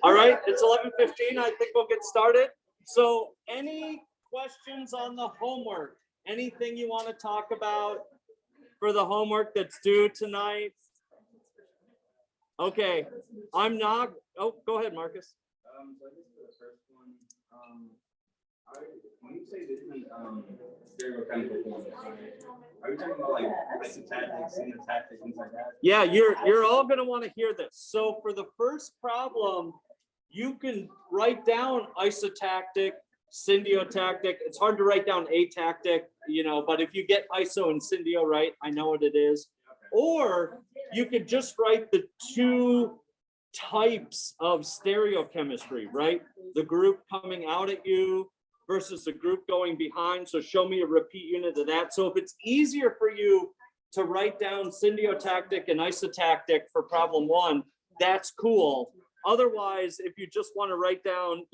All right, it's 11:15. I think we'll get started. So any questions on the homework? Anything you want to talk about for the homework that's due tonight? Okay, I'm not, oh, go ahead, Marcus. So I guess for the first one, when you say different stereochemical forms, are we talking about like isotactic, syntactic, things like that? Yeah, you're all going to want to hear this. So for the first problem, you can write down isotactic, syndiotactic. It's hard to write down atactic, but if you get iso and syndio right, I know what it is. Or you could just write the two types of stereochemistry, right? The group coming out at you versus the group going behind. So show me a repeat unit of that. So if it's easier for you to write down syndiotactic and isotactic for problem one, that's cool. Otherwise, if you just want to write down,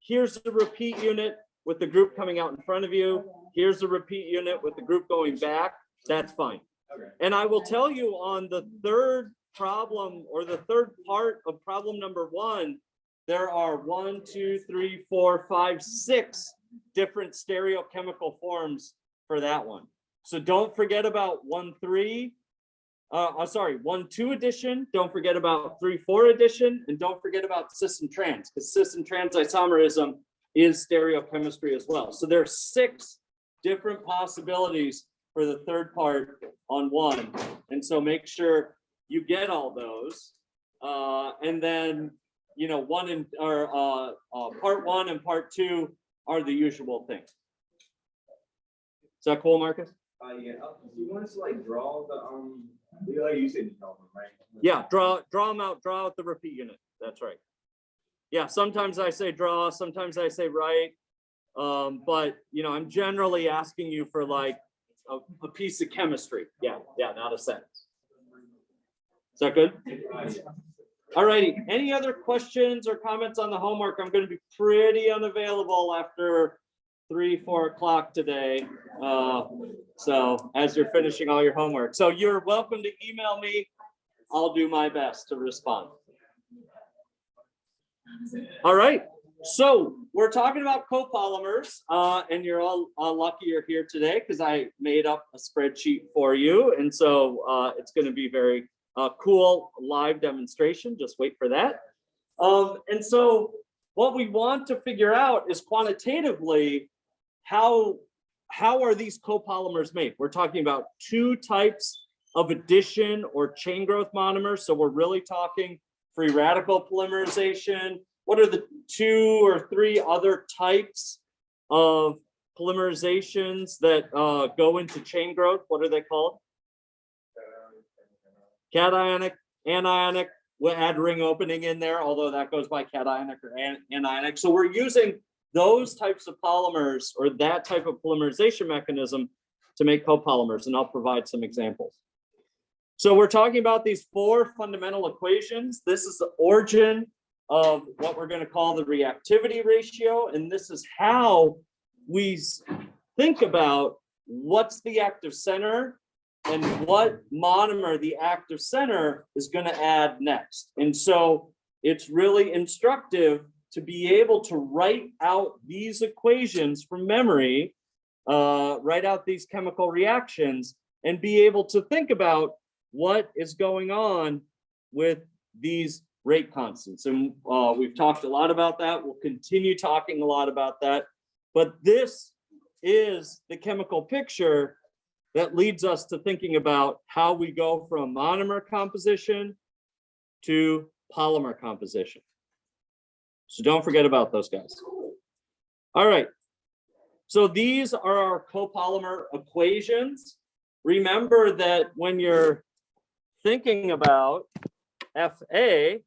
here's the repeat unit with the group coming out in front of you. Here's the repeat unit with the group going back. That's fine. Okay. And I will tell you on the third problem or the third part of problem number one, there are 1, 2, 3, 4, 5, 6 different stereochemical forms for that one. So don't forget about 1, 2 addition. Don't forget about 3, 4 addition, and don't forget about cis and trans, because cis and trans isomerism is stereochemistry as well. So there are 6 different possibilities for the third part on one, and so make sure you get all those, and then part one and part two are the usual things. Is that cool, Marcus? Yeah. You want us to like draw the like you said, you draw them, right? Yeah, draw them out. Draw out the repeat unit. That's right. Yeah, sometimes I say draw, sometimes I say write, but I'm generally asking you for like a piece of chemistry. Yeah, not a sentence. Is that good? All righty. Any other questions or comments on the homework? I'm going to be pretty unavailable after 3, 4 o'clock today. So as you're finishing all your homework. So you're welcome to email me. I'll do my best to respond. All right. So we're talking about copolymers, and you're all lucky you're here today because I made up a spreadsheet for you. And so it's going to be very cool live demonstration. Just wait for that. And so what we want to figure out is quantitatively how are these copolymers made? We're talking about 2 types of addition or chain growth monomers. So we're really talking free radical polymerization. What are the 2 or 3 other types of polymerizations that go into chain growth? What are they called? Cationic, anionic. We'll add ring opening in there, although that goes by cationic or anionic. So we're using those types of polymers or that type of polymerization mechanism to make copolymers, and I'll provide some examples. So we're talking about these 4 fundamental equations. This is the origin of what we're going to call the reactivity ratio, and this is how we think about what's the active center and what monomer the active center is going to add next. And so it's really instructive to be able to write out these equations from memory, write out these chemical reactions, and be able to think about what is going on with these rate constants. And we've talked a lot about that. We'll continue talking a lot about that. But this is the chemical picture that leads us to thinking about how we go from monomer composition to polymer composition. So don't forget about those guys. All right. So these are our copolymer equations. Remember that when you're thinking about Fa,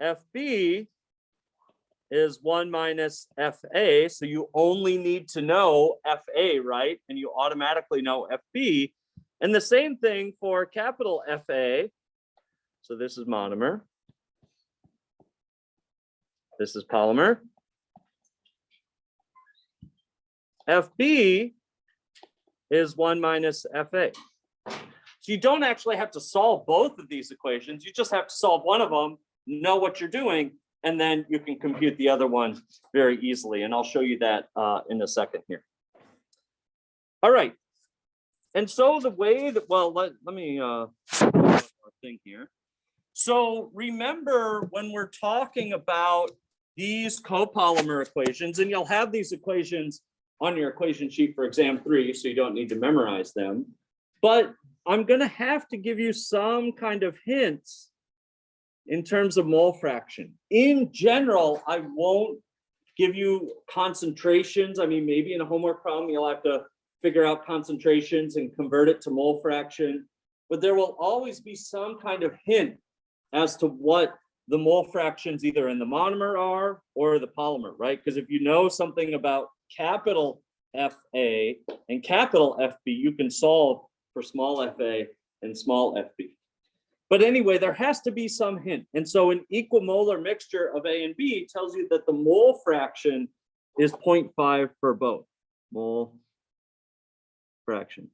Fb is 1 minus Fa. So you only need to know Fa, right? And you automatically know Fb. And the same thing for capital Fa. So this is monomer. This is polymer. Fb is 1 minus Fa. So you don't actually have to solve both of these equations. You just have to solve one of them, know what you're doing, and then you can compute the other one very easily. And I'll show you that in a second here. All right. And so the way that, well, let me thing here. So remember when we're talking about these copolymer equations, and you'll have these equations on your equation sheet for exam 3, so you don't need to memorize them. But I'm going to have to give you some kind of hints in terms of mole fraction. In general, I won't give you concentrations. I mean, maybe in a homework problem, you'll have to figure out concentrations and convert it to mole fraction, but there will always be some kind of hint as to what the mole fractions either in the monomer are or the polymer, right? Because if you know something about capital FA and capital FB, you can solve for small fa and small fb. But anyway, there has to be some hint. And so an equimolar mixture of A and B tells you that the mole fraction is 0.5 for both. Mole fraction.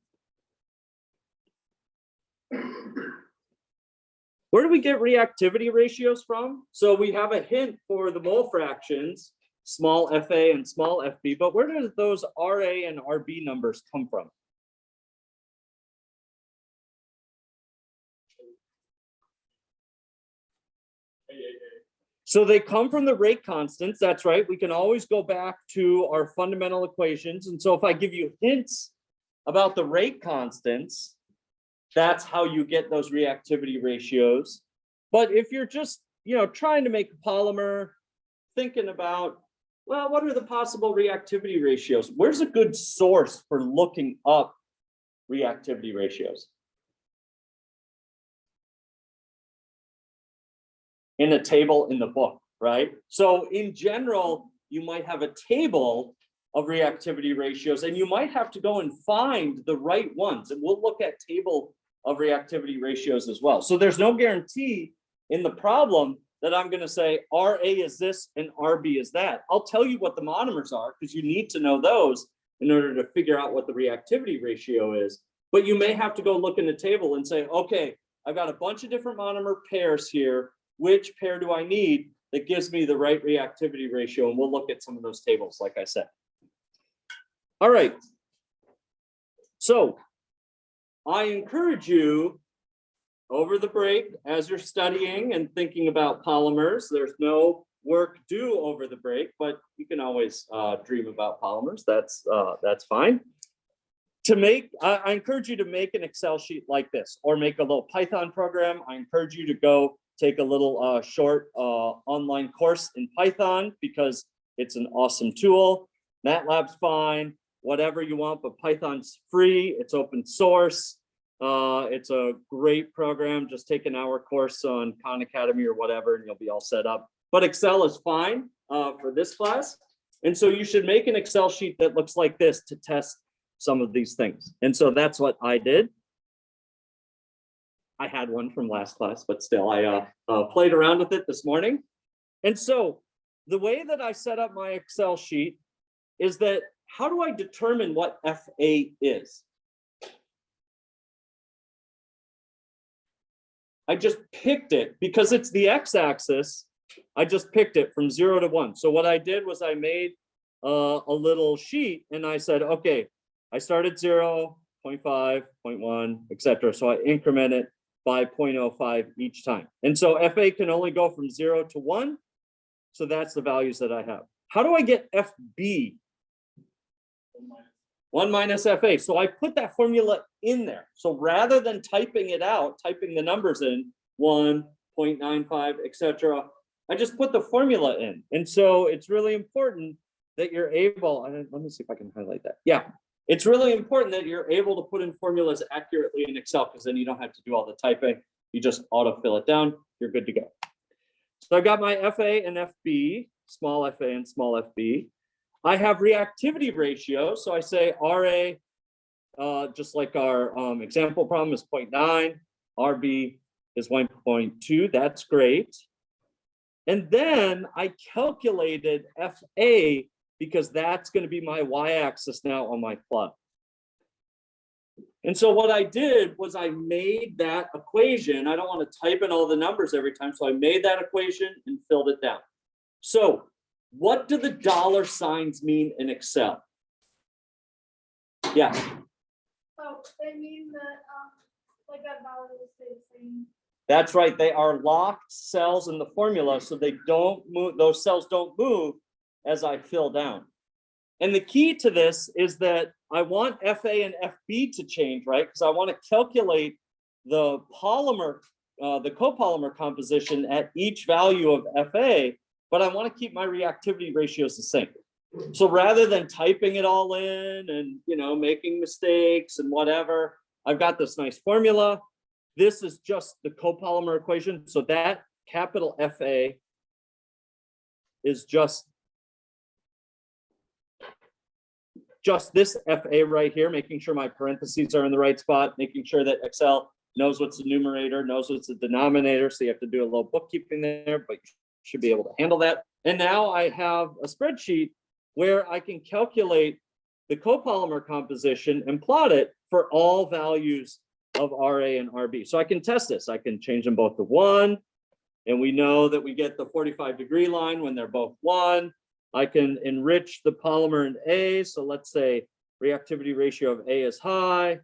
Where do we get reactivity ratios from? So we have a hint for the mole fractions, small fa and small fb, but where do those Ra and Rb numbers come from? So they come from the rate constants. That's right. We can always go back to our fundamental equations. And so if I give you hints about the rate constants, that's how you get those reactivity ratios. But if you're just, trying to make a polymer, thinking about, well, what are the possible reactivity ratios? Where's a good source for looking up reactivity ratios? In a table in the book, right? So in general, you might have a table of reactivity ratios, and you might have to go and find the right ones. And we'll look at table of reactivity ratios as well. So there's no guarantee in the problem that I'm going to say Ra is this and Rb is that. I'll tell you what the monomers are because you need to know those in order to figure out what the reactivity ratio is. But you may have to go look in the table and say, okay, I've got a bunch of different monomer pairs here. Which pair do I need that gives me the right reactivity ratio? And we'll look at some of those tables, like I said. All right. So I encourage you over the break, as you're studying and thinking about polymers, there's no work due over the break, but you can always dream about polymers. That's fine. I encourage you to make an Excel sheet like this, or make a little Python program. I encourage you to go take a little short online course in Python because it's an awesome tool. MATLAB's fine, whatever you want, but Python's free, it's open source. It's a great program. Just take an hour course on Khan Academy or whatever, and you'll be all set up. But Excel is fine for this class. And so you should make an Excel sheet that looks like this to test some of these things. And so that's what I did. I had one from last class, but still I played around with it this morning. And so the way that I set up my Excel sheet is that how do I determine what FA is? I just picked it because it's the x-axis. I just picked it from 0 to 1. So what I did was I made a little sheet and I said, okay, I started 0, 0.5, 0.1, etc. So I increment it by 0.05 each time. And so FA can only go from 0 to 1. So that's the values that I have. How do I get FB? 1 minus FA. So I put that formula in there. So rather than typing it out, typing the numbers in 1, 0.95, etc., I just put the formula in. And so it's really important that you're able, let me see if I can highlight that. Yeah. It's really important that you're able to put in formulas accurately in Excel because then you don't have to do all the typing. You just autofill it down. You're good to go. So I got my FA and FB, small fa and small FB. I have reactivity ratio. So I say RA, just like our example problem, is 0.9. RB is 1.2. That's great. And then I calculated FA because that's going to be my y-axis now on my plot. And so what I did was I made that equation. I don't want to type in all the numbers every time. So I made that equation and filled it down. So what do the dollar signs mean in Excel? Yeah. Oh, they mean that, like that dollar will stay the same. That's right. They are locked cells in the formula, so they don't move. Those cells don't move as I fill down. And the key to this is that I want FA and FB to change, right? Because I want to calculate the polymer, the copolymer composition at each value of FA, but I want to keep my reactivity ratios the same. So rather than typing it all in and, you know, making mistakes and whatever, I've got this nice formula. This is just the copolymer equation. So that capital FA is just this FA right here, making sure my parentheses are in the right spot, making sure that Excel knows what's the numerator, knows what's the denominator. So you have to do a little bookkeeping there, but you should be able to handle that. And now I have a spreadsheet where I can calculate the copolymer composition and plot it for all values of RA and RB. So I can test this. I can change them both to 1. And we know that we get the 45-degree line when they're both 1. I can enrich the polymer in A. So let's say reactivity ratio of A is high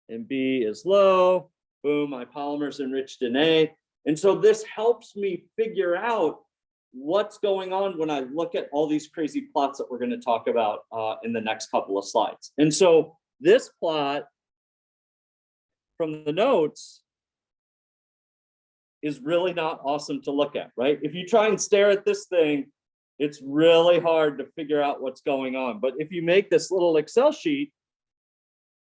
and B is low. Boom, my polymer's enriched in A. And so this helps me figure out what's going on when I look at all these crazy plots that we're going to talk about in the next couple of slides. And so this plot from the notes is really not awesome to look at, right? If you try and stare at this thing, it's really hard to figure out what's going on. But if you make this little Excel sheet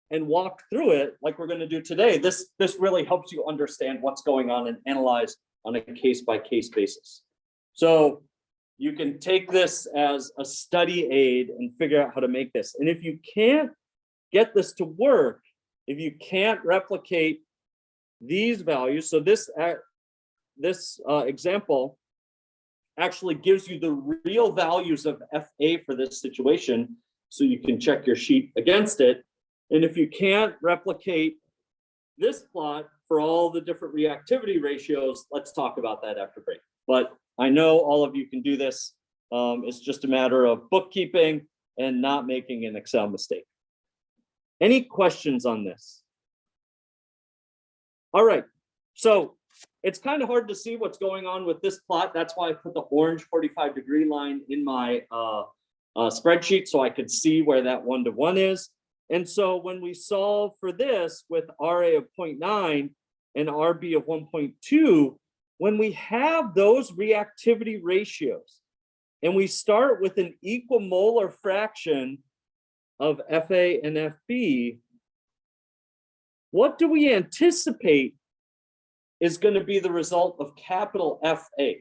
and walk through it, like we're going to do today, this really helps you understand what's going on and analyze on a case-by-case basis. So you can take this as a study aid and figure out how to make this. And if you can't get this to work, if you can't replicate these values, so this example actually gives you the real values of FA for this situation, so you can check your sheet against it. And if you can't replicate this plot for all the different reactivity ratios, let's talk about that after break. But I know all of you can do this. It's just a matter of bookkeeping and not making an Excel mistake. Any questions on this? All right, so it's kind of hard to see what's going on with this plot. That's why I put the orange 45-degree line in my spreadsheet so I could see where that 1-to-1 is. And so when we solve for this with RA of 0.9 and RB of 1.2, when we have those reactivity ratios and we start with an equimolar fraction of FA and FB, what do we anticipate is going to be the result of capital FA?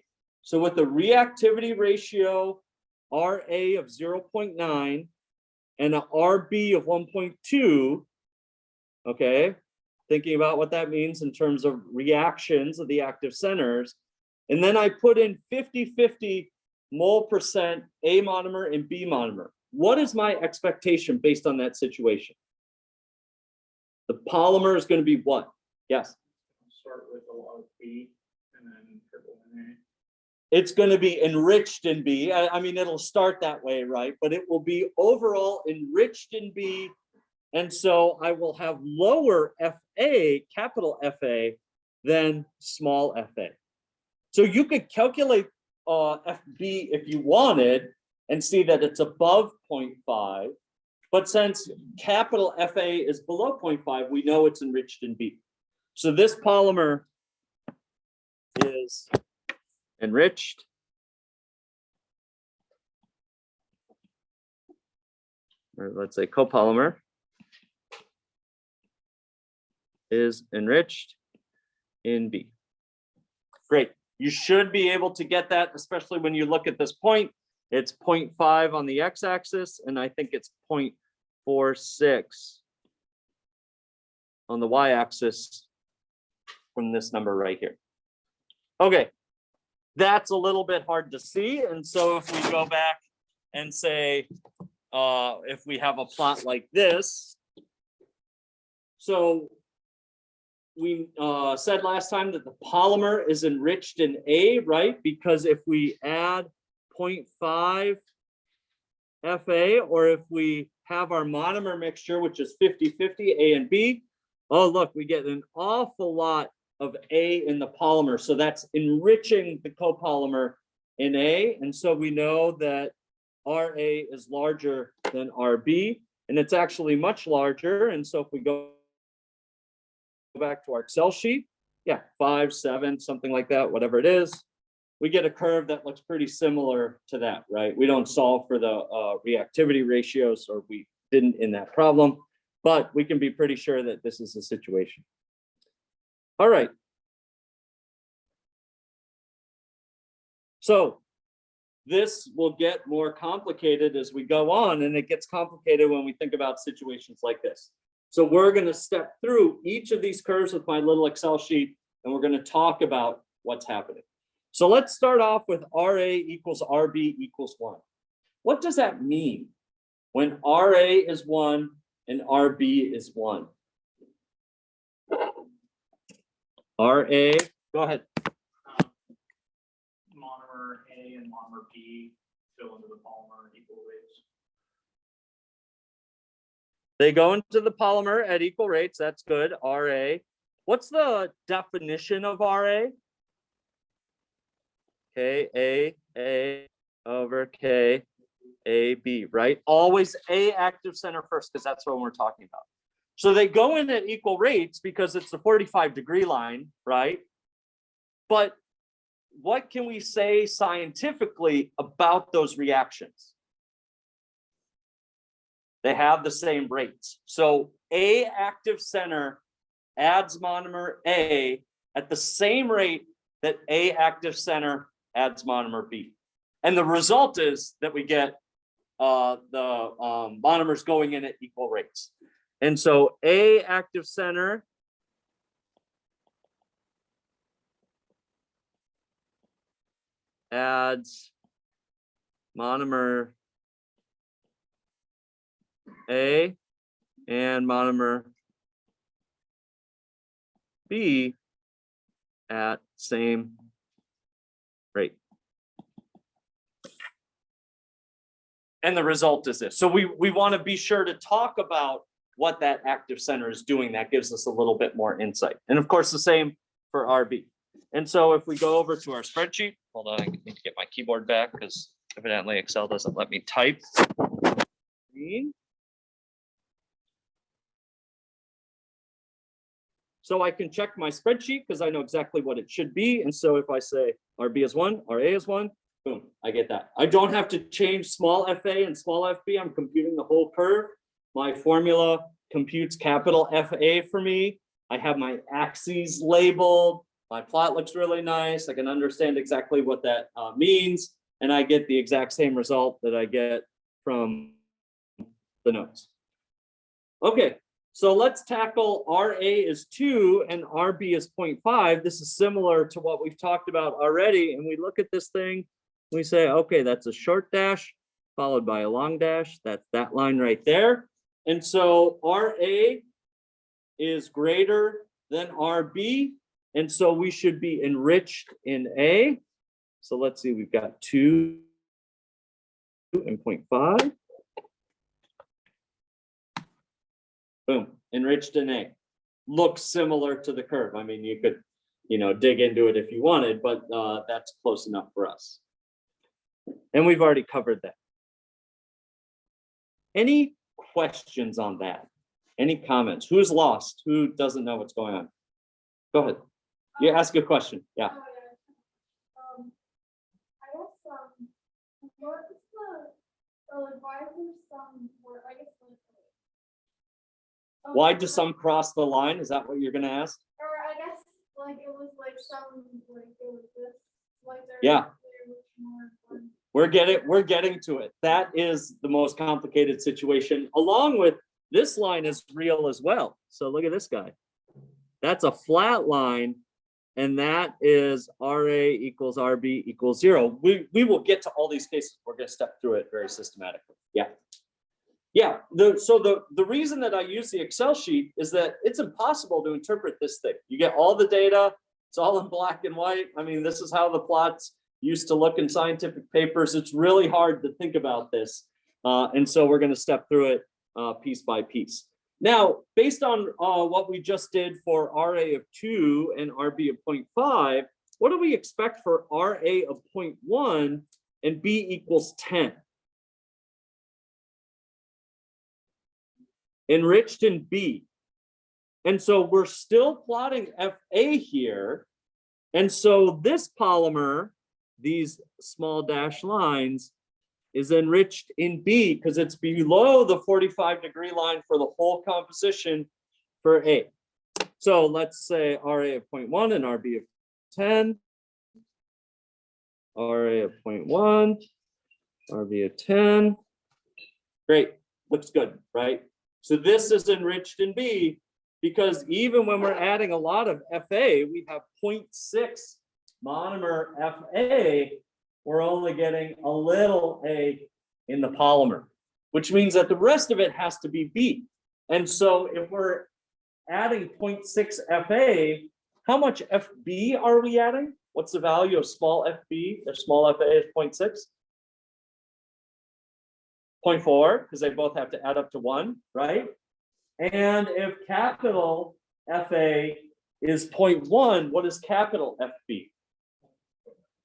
So with the reactivity ratio RA of 0.9 and an RB of 1.2, okay, thinking about what that means in terms of reactions of the active centers, and then I put in 50-50 mole percent A monomer and B monomer. What is my expectation based on that situation? The polymer is going to be what? Yes. Start with a lot of B and then triple in A. It's going to be enriched in B. I mean, it'll start that way, right? But it will be overall enriched in B. And so I will have lower FA, capital FA, than small FA. So you could calculate FB if you wanted and see that it's above 0.5. But since capital FA is below 0.5, we know it's enriched in B. So this polymer is enriched or let's say copolymer is enriched in B. Great. You should be able to get that, especially when you look at this point. It's 0.5 on the x-axis, and I think it's 0.46 on the y-axis from this number right here. Okay, that's a little bit hard to see. And so if we go back and say, if we have a plot like this, So we said last time that the polymer is enriched in A, right? Because if we add 0.5 FA, or if we have our monomer mixture, which is 50-50 A and B, oh, look, we get an awful lot of A in the polymer. So that's enriching the copolymer in A. And so we know that RA is larger than RB, and it's actually much larger. And so if we go back to our Excel sheet, yeah, 5, 7, something like that, whatever it is, we get a curve that looks pretty similar to that, right? We don't solve for the reactivity ratios, or we didn't in that problem, but we can be pretty sure that this is the situation. All right. So this will get more complicated as we go on, and it gets complicated when we think about situations like this. So we're going to step through each of these curves with my little Excel sheet, and we're going to talk about what's happening. So let's start off with RA equals RB equals 1. What does that mean when RA is 1 and RB is 1? RA, go ahead. Monomer A and monomer B fill into the polymer at equal rates. They go into the polymer at equal rates. That's good. RA. What's the definition of RA? K A over K A B, right? Always A active center first, because that's what we're talking about. So they go in at equal rates because it's the 45-degree line, right? But what can we say scientifically about those reactions? They have the same rates. So A active center adds monomer A at the same rate that A active center adds monomer B. And the result is that we get the monomers going in at equal rates. And so A active center adds monomer A and monomer B at same rate. And the result is this. So we want to be sure to talk about what that active center is doing. That gives us a little bit more insight. And of course, the same for RB. And so if we go over to our spreadsheet, hold on, I need to get my keyboard back because evidently Excel doesn't let me type. So I can check my spreadsheet because I know exactly what it should be. And so if I say RB is 1, RA is 1, boom, I get that. I don't have to change small FA and small FB. I'm computing the whole curve. My formula computes capital FA for me. I have my axes labeled. My plot looks really nice. I can understand exactly what that means. And I get the exact same result that I get from the notes. Okay, so let's tackle RA is 2 and RB is 0.5. This is similar to what we've talked about already. And we look at this thing, we say, okay, that's a short dash followed by a long dash. That's that line right there. And so RA is greater than RB. And so we should be enriched in A. So let's see, we've got 2 and 0.5. Boom, enriched in A. Looks similar to the curve. I mean, you could, dig into it if you wanted, but that's close enough for us. And we've already covered that. Any questions on that? Any comments? Who's lost? Who doesn't know what's going on? Go ahead. You ask a question. Yeah. I guess what is the why is there some word? I guess Why do some cross the line? Is that what you're going to ask? Or I guess it was some it was this Yeah. We're getting to it. That is the most complicated situation, along with this line is real as well. So look at this guy. That's a flat line, and that is RA equals RB equals 0. We will get to all these cases. We're going to step through it very systematically. Yeah. Yeah, the reason that I use the Excel sheet is that it's impossible to interpret this thing. You get all the data, it's all in black and white. I mean, this is how the plots used to look in scientific papers. It's really hard to think about this. And so we're going to step through it piece by piece. Now, based on what we just did for RA of 2 and RB of 0.5, what do we expect for RA of 0.1 and B equals 10? Enriched in B. And so we're still plotting FA here. And so this polymer, these small dashed lines, is enriched in B because it's below the 45-degree line for the whole composition for A. So let's say RA of 0.1 and RB of 10. RA of 0.1, RB of 10. Great, looks good, right? So this is enriched in B because even when we're adding a lot of FA, we have 0.6 monomer FA, we're only getting a little A in the polymer, which means that the rest of it has to be B. And so if we're adding 0.6 FA, how much FB are we adding? What's the value of small FB if small FA is 0.6? 0.4, because they both have to add up to 1, right? And if capital FA is 0.1, what is capital FB?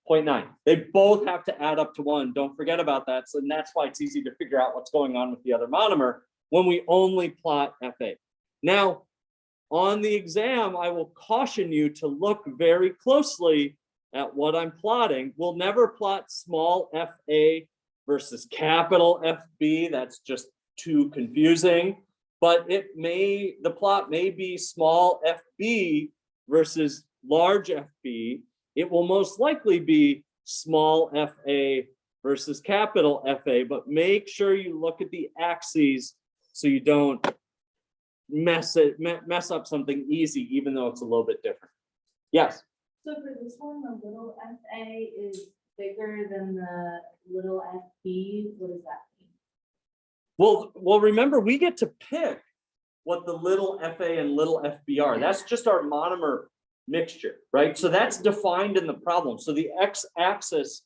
0.9. They both have to add up to 1. Don't forget about that. So that's why it's easy to figure out what's going on with the other monomer when we only plot FA. Now, on the exam, I will caution you to look very closely at what I'm plotting. We'll never plot small FA versus capital FB. That's just too confusing. But the plot may be small FB versus large FB. It will most likely be small FA versus capital FA, but make sure you look at the axes so you don't mess up something easy, even though it's a little bit different. Yes. So for this one, the little FA is bigger than the little FB. What does that mean? Well, remember, we get to pick what the little FA and little FB are. That's just our monomer mixture, right? So that's defined in the problem. So the x-axis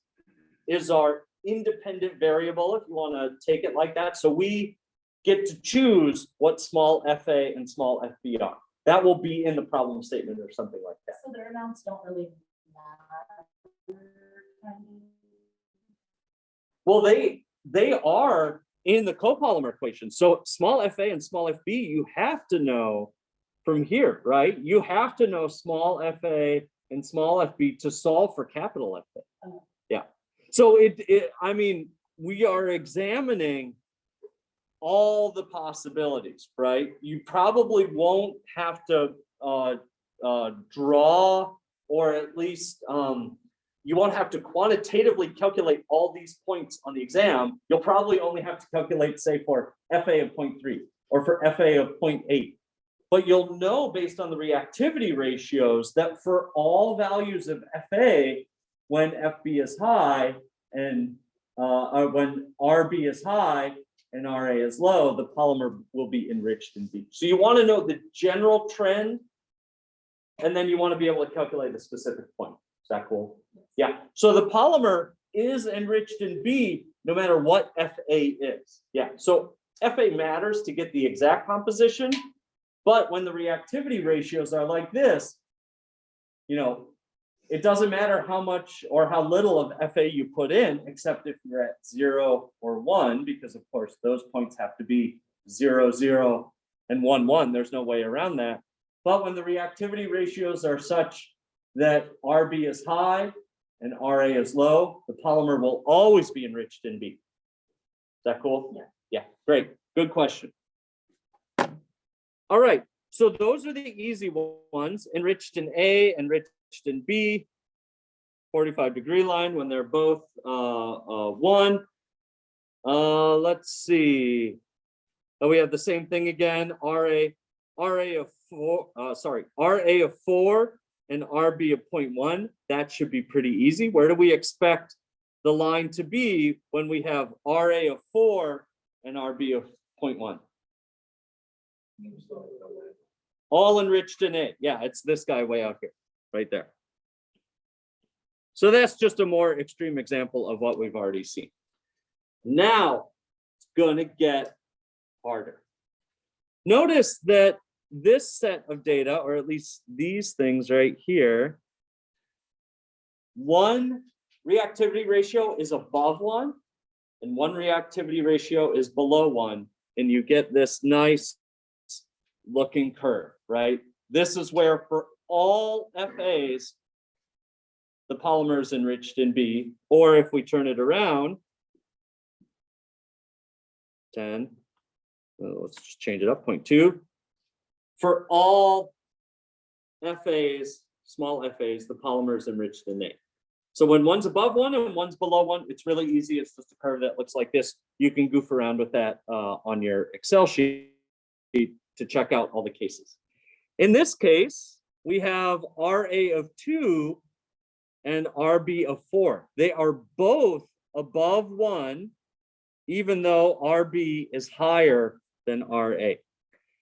is our independent variable, if you want to take it like that. So we get to choose what small FA and small FB are. That will be in the problem statement or something like that. So their amounts don't really matter. Well, they are in the copolymer equation. So small FA and small FB, you have to know from here, right? You have to know small FA and small FB to solve for capital FA. Oh. Yeah. So I mean, we are examining all the possibilities, right? You probably won't have to draw, or at least you won't have to quantitatively calculate all these points on the exam. You'll probably only have to calculate, say, for FA of 0.3 or for FA of 0.8. But you'll know based on the reactivity ratios that for all values of FA, when FB is high and when RB is high and RA is low, the polymer will be enriched in B. So you want to know the general trend, and then you want to be able to calculate a specific point. Is that cool? Yeah. So the polymer is enriched in B no matter what FA is. Yeah. So FA matters to get the exact composition, but when the reactivity ratios are like this, you know, it doesn't matter how much or how little of FA you put in, except if you're at 0 or 1, because of course those points have to be 0, 0, and 1, 1. There's no way around that. But when the reactivity ratios are such that RB is high and RA is low, the polymer will always be enriched in B. Is that cool? Yeah. Yeah, great. Good question. All right, so those are the easy ones. Enriched in A, enriched in B, 45-degree line when they're both 1. Let's see. Oh, we have the same thing again. RA of 4 and RB of 0.1. That should be pretty easy. Where do we expect the line to be when we have RA of 4 and RB of 0.1. All enriched in A. Yeah, it's this guy way out here, right there. So that's just a more extreme example of what we've already seen. Now it's going to get harder. Notice that this set of data, or at least these things right here, one reactivity ratio is above 1 and one reactivity ratio is below 1, and you get this nice looking curve, right? This is where for all FAs, the polymer is enriched in B, or if we turn it around, 10, let's just change it up, 0.2. For all FAs, small FAs, the polymer is enriched in A. So when one's above 1 and one's below 1, it's really easy. It's just a curve that looks like this. You can goof around with that on your Excel sheet to check out all the cases. In this case, we have RA of 2 and RB of 4. They are both above 1, even though RB is higher than RA.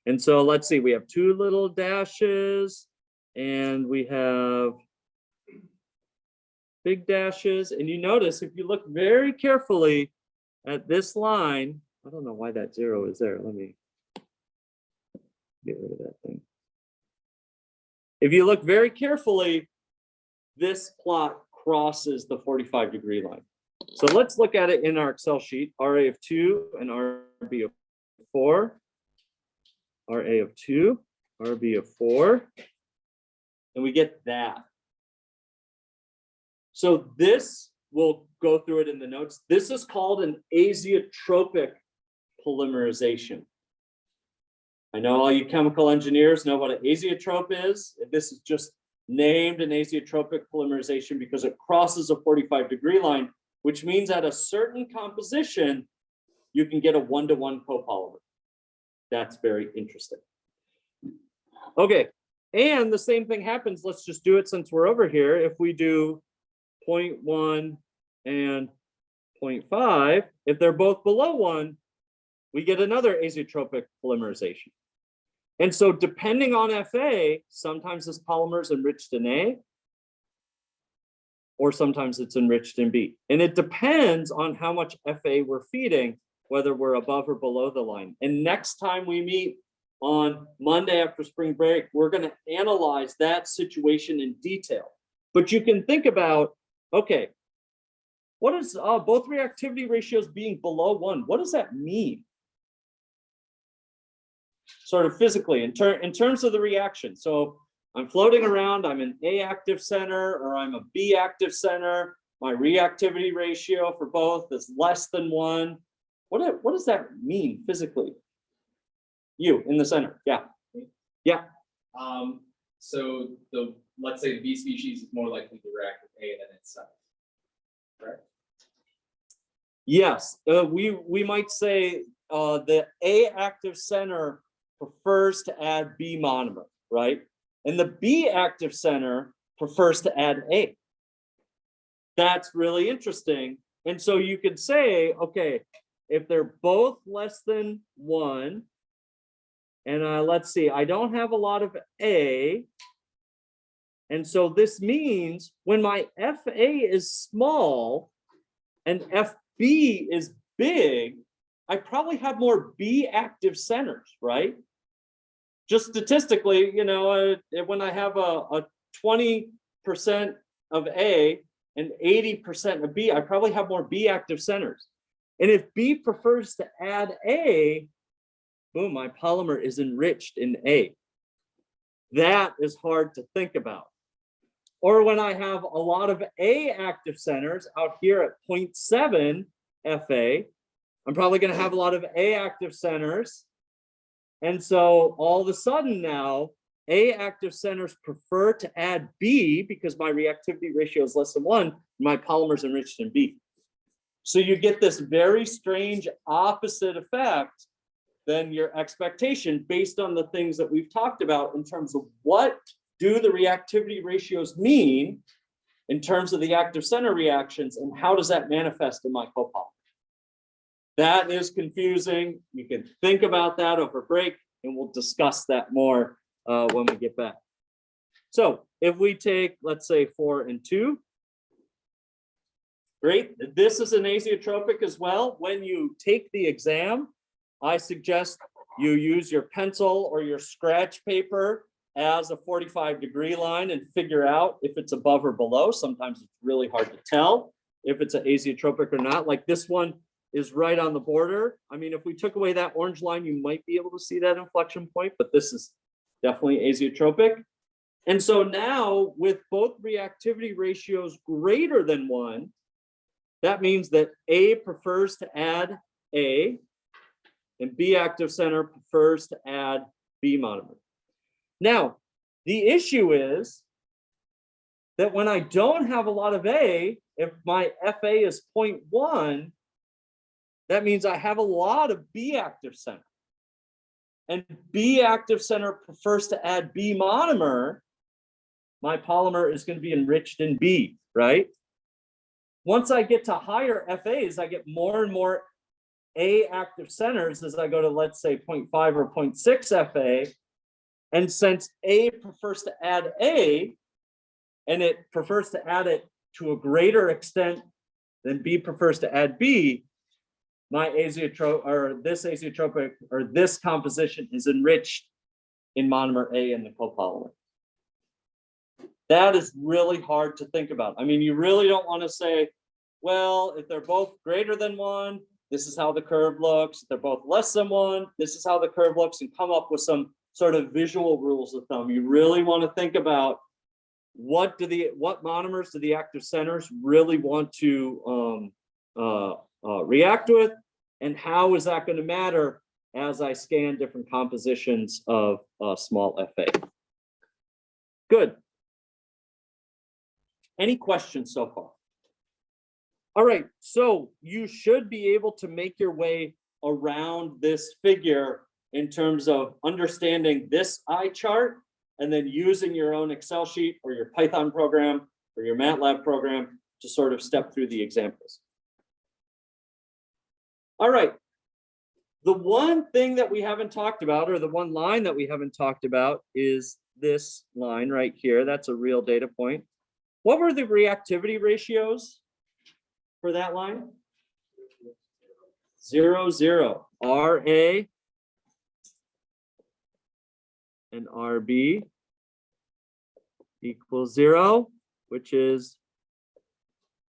And so let's see, we have 2 little dashes and we have big dashes. And you notice if you look very carefully at this line, I don't know why that 0 is there. Let me get rid of that thing. If you look very carefully, this plot crosses the 45-degree line. So let's look at it in our Excel sheet, RA of 2 and RB of 4. RA of 2, RB of 4, and we get that. So this, we'll go through it in the notes. This is called an azeotropic polymerization. I know all you chemical engineers know what an azeotrope is. This is just named an azeotropic polymerization because it crosses a 45-degree line, which means at a certain composition, you can get a 1-to-1 copolymer. That's very interesting. Okay, and the same thing happens. Let's just do it since we're over here. If we do 0.1 and 0.5, if they're both below 1, we get another azeotropic polymerization. And so depending on FA, sometimes this polymer is enriched in A, or sometimes it's enriched in B. And it depends on how much FA we're feeding, whether we're above or below the line. And next time we meet on Monday after spring break, we're going to analyze that situation in detail. But you can think about, okay, what is both reactivity ratios being below 1? What does that mean? Sort of physically, in terms of the reaction. So I'm floating around, I'm an A active center or I'm a B active center. My reactivity ratio for both is less than 1. What does that mean physically? You in the center, yeah. Yeah. So let's say the B species is more likely to react with A than itself, correct? Yes, we might say the A active center prefers to add B monomer, right? And the B active center prefers to add A. That's really interesting. And so you could say, okay, if they're both less than 1, and let's see, I don't have a lot of A. And so this means when my FA is small and FB is big, I probably have more B active centers, right? Just statistically, you know, when I have a 20% of A and 80% of B, I probably have more B active centers. And if B prefers to add A, boom, my polymer is enriched in A. That is hard to think about. Or when I have a lot of A active centers out here at 0.7 FA, I'm probably going to have a lot of A active centers. And so all of a sudden now, A active centers prefer to add B because my reactivity ratio is less than 1, my polymer is enriched in B. So you get this very strange opposite effect than your expectation based on the things that we've talked about in terms of what do the reactivity ratios mean in terms of the active center reactions and how does that manifest in my copolymer. that is confusing. You can think about that over break, and we'll discuss that more when we get back. So if we take, let's say 4 and 2, great. This is an azeotropic as well. When you take the exam, I suggest you use your pencil or your scratch paper as a 45-degree line and figure out if it's above or below. Sometimes it's really hard to tell if it's an azeotropic or not. Like this one is right on the border. I mean, if we took away that orange line, you might be able to see that inflection point, but this is definitely azeotropic. And so now with both reactivity ratios greater than 1, that means that A prefers to add A, and B active center prefers to add B monomer. Now, the issue is that when I don't have a lot of A, if my FA is 0.1, that means I have a lot of B active center. And B active center prefers to add B monomer. My polymer is going to be enriched in B, right? Once I get to higher FAs, I get more and more A active centers as I go to, let's say, 0.5 or 0.6 FA. And since A prefers to add A, and it prefers to add it to a greater extent than B prefers to add B, my azeotropic or this azeotropic or this composition is enriched in monomer A in the copolymer. That is really hard to think about. I mean, you really don't want to say, well, if they're both greater than 1, this is how the curve looks. If they're both less than 1, this is how the curve looks, and come up with some sort of visual rules of thumb. You really want to think about what monomers do the active centers really want to react with, and how is that going to matter as I scan different compositions of small FA. Good. Any questions so far? All right, so you should be able to make your way around this figure in terms of understanding this eye chart and then using your own Excel sheet or your Python program or your MATLAB program to sort of step through the examples. All right, the one thing that we haven't talked about, or the one line that we haven't talked about, is this line right here. That's a real data point. What were the reactivity ratios for that line? 0, 0. RA and RB equals 0, which is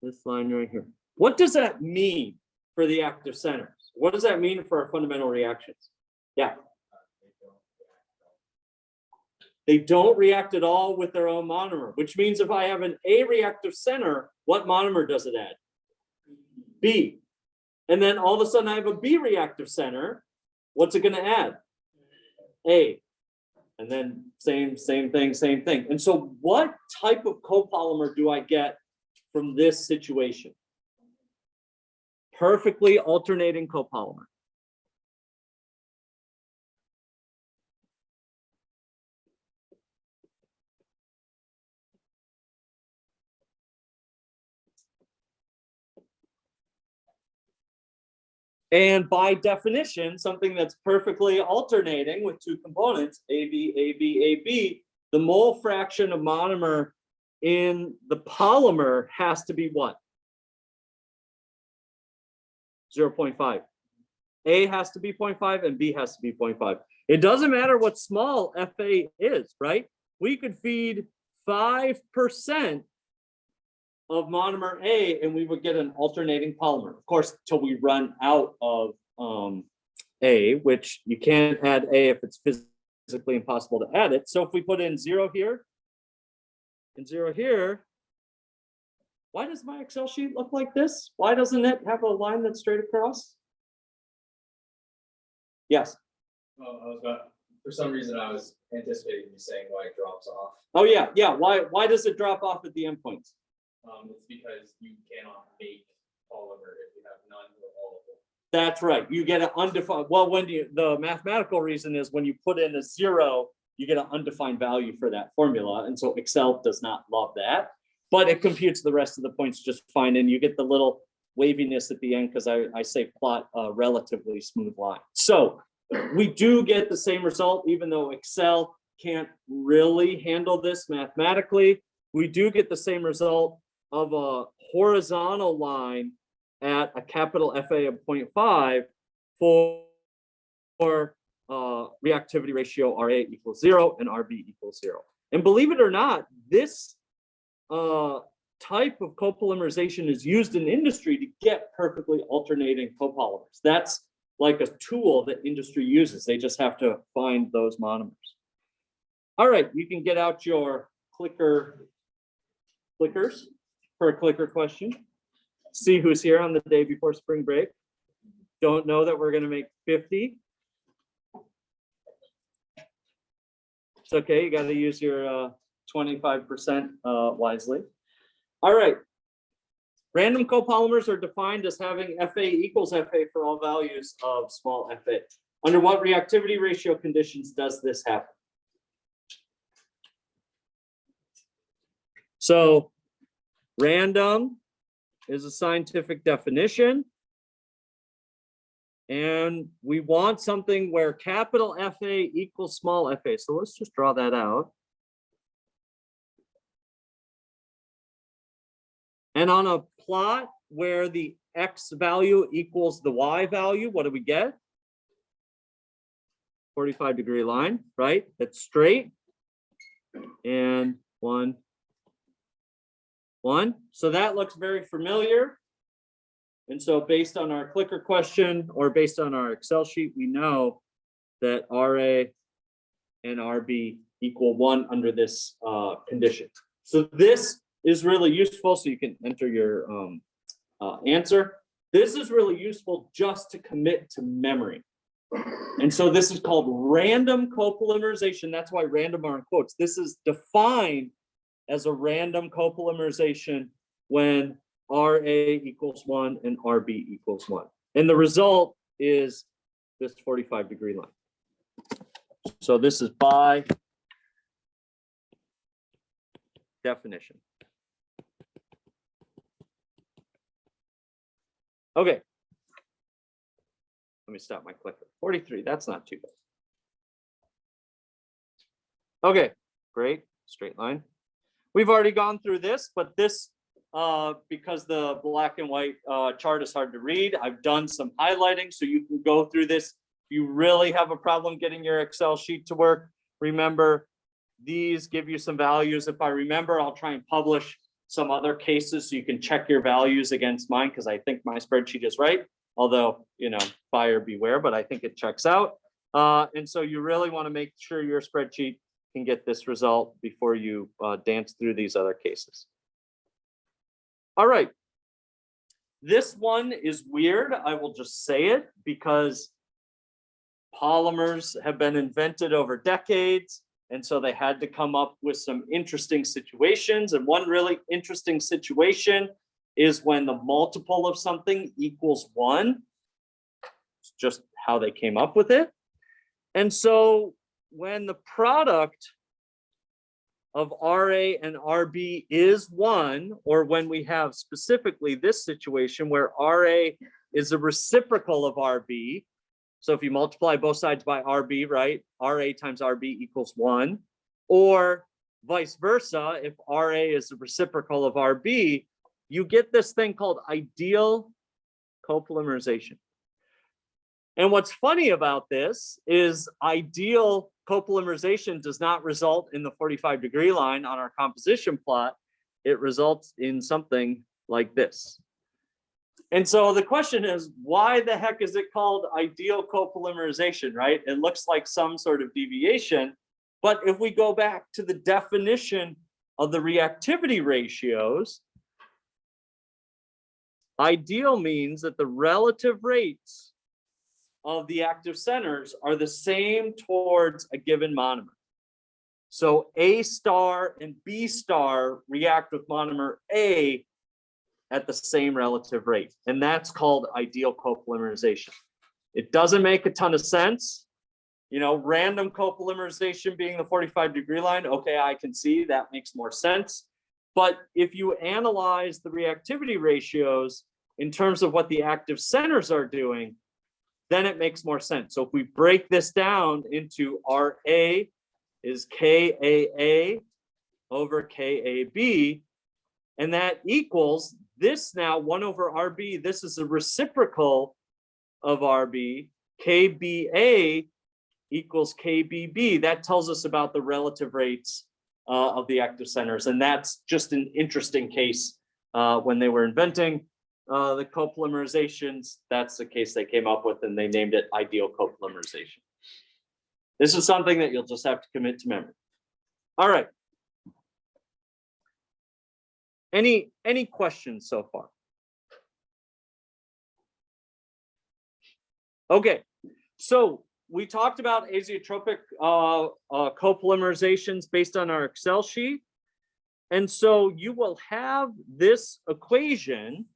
this line right here. What does that mean for the active centers? What does that mean for our fundamental reactions? Yeah. They don't react at all with their own monomer, which means if I have an A reactive center, what monomer does it add? B. And then all of a sudden I have a B reactive center. What's it going to add? A. And then same thing. And so what type of copolymer do I get from this situation? Perfectly alternating copolymer. And by definition, something that's perfectly alternating with two components, AB, AB, AB, the mole fraction of monomer in the polymer has to be what? 0.5. A has to be 0.5 and B has to be 0.5. It doesn't matter what small FA is, right? We could feed 5% of monomer A and we would get an alternating polymer. Of course, till we run out of A, which you can't add A if it's physically impossible to add it. So if we put in 0 here and 0 here, why does my Excel sheet look like this? Why doesn't it have a line that's straight across? Yes. Oh, for some reason I was anticipating you saying why it drops off. Oh yeah. Why does it drop off at the endpoints? It's because you cannot make polymer if you have none or all of them. That's right. You get an undefined. Well, the mathematical reason is when you put in a 0, you get an undefined value for that formula, and so Excel does not love that. But it computes the rest of the points just fine, and you get the little waviness at the end because I say plot a relatively smooth line. So we do get the same result, even though Excel can't really handle this mathematically. We do get the same result of a horizontal line at a capital FA of 0.5 for reactivity ratio RA equals 0 and RB equals 0. And believe it or not, this type of copolymerization is used in industry to get perfectly alternating copolymers. That's like a tool that industry uses. They just have to find those monomers. All right, you can get out your clickers for a clicker question. See who's here on the day before spring break. Don't know that we're going to make 50. It's okay, you got to use your 25% wisely. All right. Random copolymers are defined as having Fa equals Fa for all values of small fa. Under what reactivity ratio conditions does this happen? So random is a scientific definition. And we want something where capital Fa equals small fa. So let's just draw that out. And on a plot where the x value equals the y value, what do we get? 45-degree line, right? That's straight. And 1, 1. So that looks very familiar. And so based on our clicker question or based on our Excel sheet, we know that RA and RB equal 1 under this condition. So this is really useful, so you can enter your answer. This is really useful just to commit to memory. And so this is called random copolymerization. That's why random are in quotes. This is defined as a random copolymerization when RA equals 1 and RB equals 1. And the result is this 45-degree line. So this is by definition. Okay. Let me stop my clicker. 43, that's not too bad. Okay, great, straight line. We've already gone through this, but this, because the black and white chart is hard to read, I've done some highlighting so you can go through this. If you really have a problem getting your Excel sheet to work, remember, these give you some values. If I remember, I'll try and publish some other cases so you can check your values against mine, because I think my spreadsheet is right. Although, you know, buyer beware, but I think it checks out. And so you really want to make sure your spreadsheet can get this result before you dance through these other cases. All right. This one is weird. I will just say it because polymers have been invented over decades. And so they had to come up with some interesting situations. And one really interesting situation is when the multiple of something equals 1. It's just how they came up with it. And so when the product of RA and RB is 1, or when we have specifically this situation where RA is a reciprocal of RB, so if you multiply both sides by RB, right, RA times RB equals 1, or vice versa, if RA is a reciprocal of RB, you get this thing called ideal copolymerization. And what's funny about this is ideal copolymerization does not result in the 45-degree line on our composition plot. It results in something like this. And so the question is, why the heck is it called ideal copolymerization, right? It looks like some sort of deviation. But if we go back to the definition of the reactivity ratios, ideal means that the relative rates of the active centers are the same towards a given monomer. So A star and B star react with monomer A at the same relative rate. And that's called ideal copolymerization. It doesn't make a ton of sense. You know, random copolymerization being the 45-degree line, okay, I can see that makes more sense. But if you analyze the reactivity ratios, in terms of what the active centers are doing, then it makes more sense. So if we break this down into RA is KAA over KAB, and that equals this now 1 over RB. This is a reciprocal of RB. KBA equals KBB. That tells us about the relative rates of the active centers. And that's just an interesting case when they were inventing the copolymerizations. That's the case they came up with, and they named it ideal copolymerization. This is something that you'll just have to commit to memory. All right. Any questions so far? Okay, so we talked about azeotropic copolymerizations based on our Excel sheet. And so you will have this equation.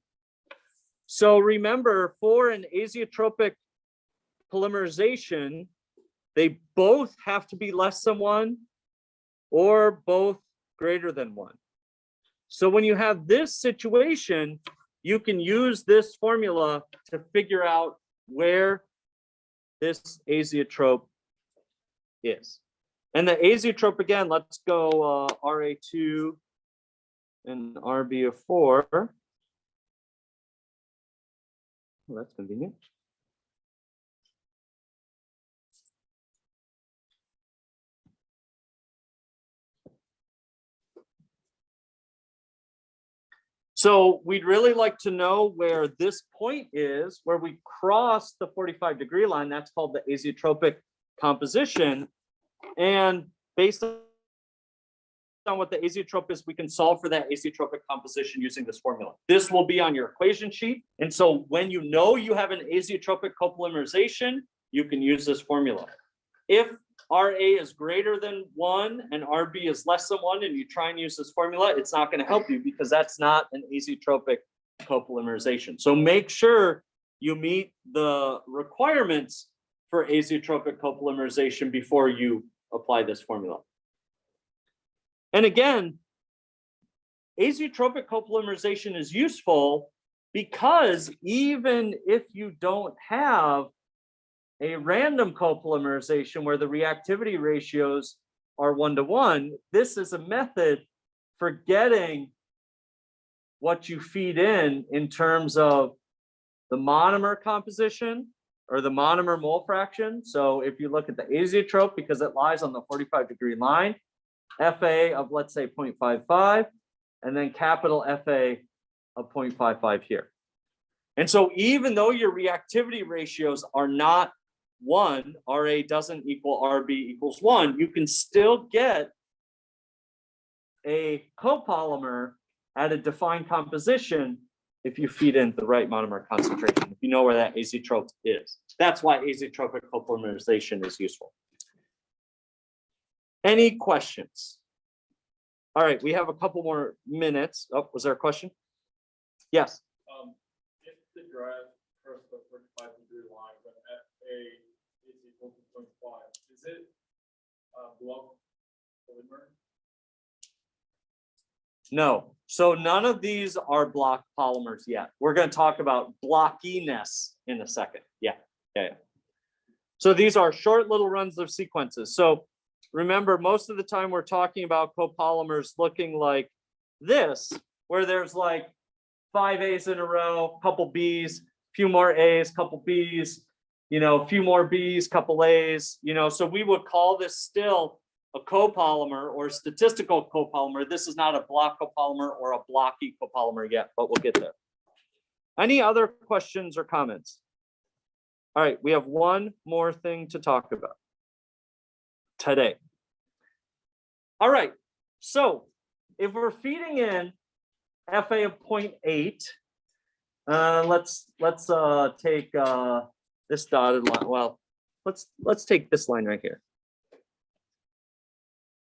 So remember, for an azeotropic polymerization, they both have to be less than 1 or both greater than 1. So when you have this situation, you can use this formula to figure out where this azeotrope is. And the azeotrope, again, let's go RA2 and RB of 4. Well, that's convenient. So we'd really like to know where this point is, where we cross the 45-degree line. That's called the azeotropic composition. And based on what the azeotrope is, we can solve for that azeotropic composition using this formula. This will be on your equation sheet. And so when you know you have an azeotropic copolymerization, you can use this formula. If RA is greater than 1 and RB is less than 1, and you try and use this formula, it's not going to help you because that's not an azeotropic copolymerization. So make sure you meet the requirements for azeotropic copolymerization before you apply this formula. And again, azeotropic copolymerization is useful because even if you don't have a random copolymerization where the reactivity ratios are 1-to-1, this is a method for getting what you feed in terms of the monomer composition or the monomer mole fraction. So if you look at the azeotrope, because it lies on the 45-degree line, FA of, let's say, 0.55, and then capital FA of 0.55 here. And so even though your reactivity ratios are not 1, RA doesn't equal RB equals 1, you can still get a copolymer at a defined composition if you feed in the right monomer concentration, if you know where that azeotrope is. That's why azeotropic copolymerization is useful. Any questions? All right, we have a couple more minutes. Oh, was there a question? Yes. If the graph curves the 45-degree line, but FA is equal to 0.5, is it block polymer? No. So none of these are block polymers yet. We're going to talk about blockiness in a second. Yeah. So these are short little runs of sequences. So remember, most of the time we're talking about copolymers looking like this, where there's like 5 A's in a row, couple B's, few more A's, couple B's, a few more B's, couple A's, so we would call this still a copolymer or statistical copolymer. This is not a block copolymer or a blocky copolymer yet, but we'll get there. Any other questions or comments? All right, we have one more thing to talk about today. All right, so if we're feeding in FA of 0.8, let's take this dotted line. Well, let's take this line right here.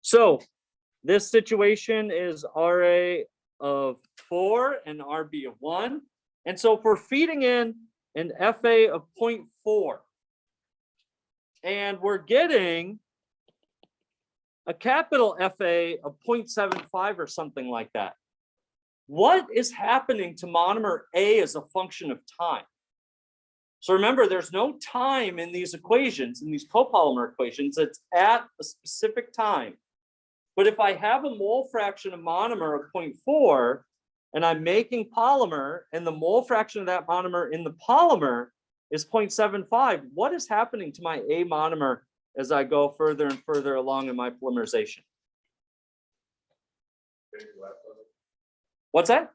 So this situation is RA of 4 and RB of 1. And so if we're feeding in an FA of 0.4 and we're getting a capital FA of 0.75 or something like that, what is happening to monomer A as a function of time? So remember, there's no time in these equations, in these copolymer equations. It's at a specific time. But if I have a mole fraction of monomer of 0.4, and I'm making polymer, and the mole fraction of that monomer in the polymer is 0.75, what is happening to my A monomer as I go further and further along in my polymerization? What's that?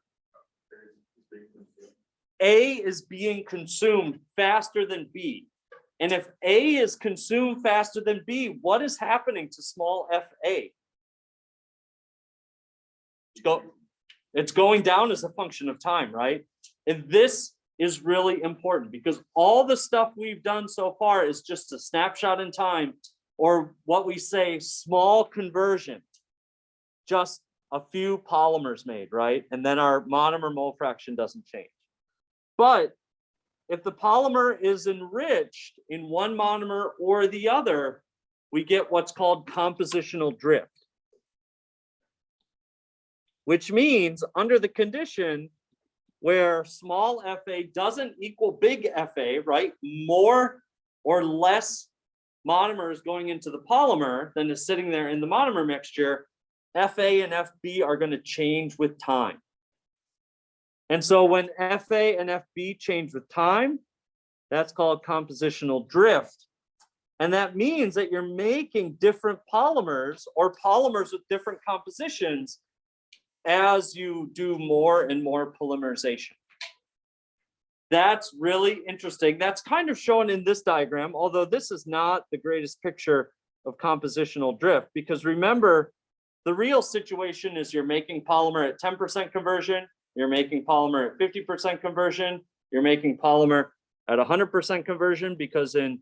A is being consumed faster than B. And if A is consumed faster than B, what is happening to small fa? It's going down as a function of time, right? And this is really important because all the stuff we've done so far is just a snapshot in time, or what we say, small conversion, just a few polymers made, right? And then our monomer mole fraction doesn't change. But if the polymer is enriched in one monomer or the other, we get what's called compositional drift. Which means under the condition where small fa doesn't equal big fa, right? More or less monomers going into the polymer than is sitting there in the monomer mixture, fa and fb are going to change with time. And so when fa and fb change with time, that's called compositional drift. And that means that you're making different polymers or polymers with different compositions as you do more and more polymerization. That's really interesting. That's kind of shown in this diagram, although this is not the greatest picture of compositional drift, because remember, the real situation is you're making polymer at 10% conversion, you're making polymer at 50% conversion, you're making polymer at 100% conversion, because in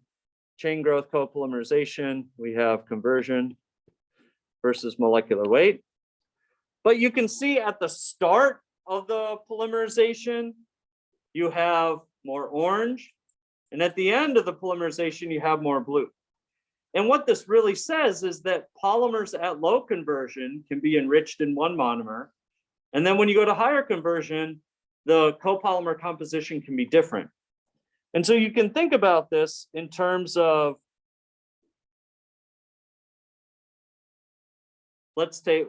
chain growth copolymerization, we have conversion versus molecular weight. But you can see at the start of the polymerization, you have more orange. And at the end of the polymerization, you have more blue. And what this really says is that polymers at low conversion can be enriched in one monomer. And then when you go to higher conversion, the copolymer composition can be different. And so you can think about this in terms of, let's take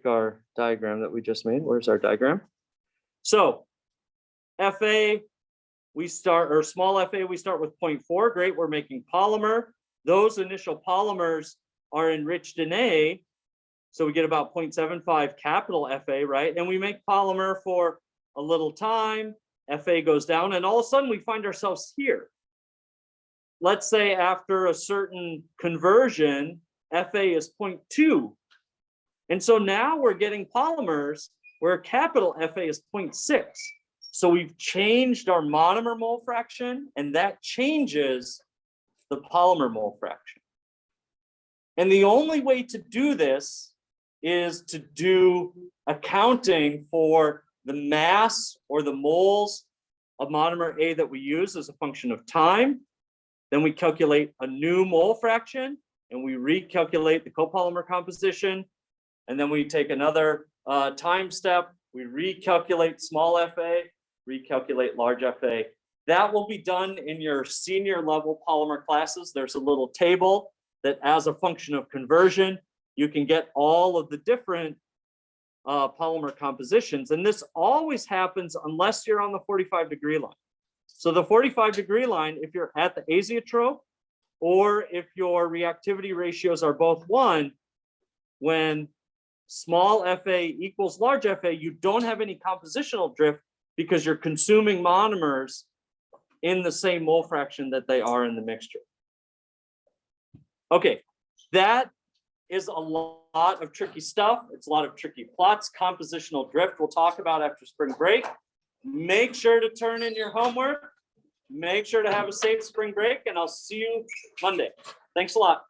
our diagram that we just made. Where's our diagram? So FA, we start, or small FA, we start with 0.4. Great, we're making polymer. Those initial polymers are enriched in A. So we get about 0.75 capital FA, right? And we make polymer for a little time. FA goes down, and all of a sudden we find ourselves here. Let's say after a certain conversion, FA is 0.2. And so now we're getting polymers where capital FA is 0.6. So we've changed our monomer mole fraction, and that changes the polymer mole fraction. And the only way to do this is to do accounting for the mass or the moles of monomer A that we use as a function of time. Then we calculate a new mole fraction, and we recalculate the copolymer composition. And then we take another time step. We recalculate small FA, recalculate large FA. That will be done in your senior level polymer classes. There's a little table that, as a function of conversion, you can get all of the different polymer compositions. And this always happens unless you're on the 45-degree line. So the 45-degree line, if you're at the azeotrope, or if your reactivity ratios are both 1, when small FA equals large FA, you don't have any compositional drift because you're consuming monomers in the same mole fraction that they are in the mixture. Okay, that is a lot of tricky stuff. It's a lot of tricky plots. Compositional drift we'll talk about after spring break. Make sure to turn in your homework. Make sure to have a safe spring break, and I'll see you Monday. Thanks a lot.